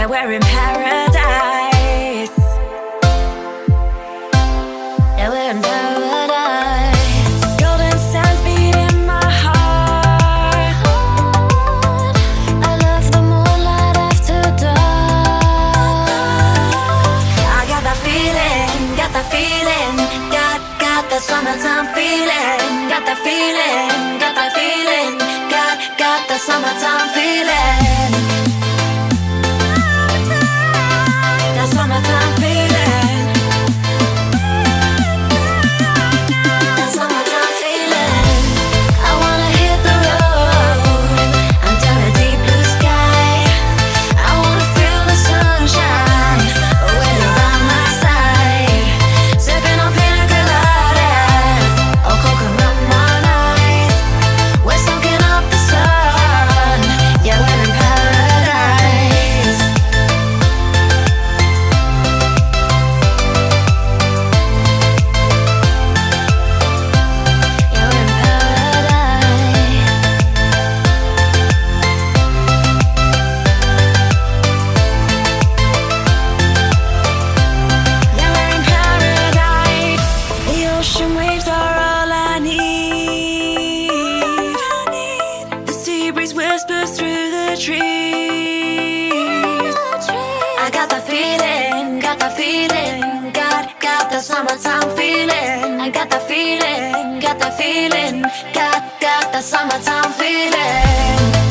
Yeah, we're in paradise. Yeah, we're in paradise. Golden sands beat in my heart. I love the moonlight after dark. I got that feeling, got that feeling. Got that summertime feeling. Got that feeling, got that feeling. Got that summertime feeling. That summertime feeling. That summertime feeling. I wanna hit the road under a deep blue sky. I wanna feel the sunshine when you're by my side. Sipping on pina coladas or coconut nights. We're soaking up the sun. Yeah, we're in paradise. Yeah, we're in paradise. Yeah, we're in paradise. The ocean waves are all I need. The sea breeze whispers through the trees. I got that feeling, got that feeling. Got that summertime feeling. I got that feeling, got that feeling. Got that summertime feeling.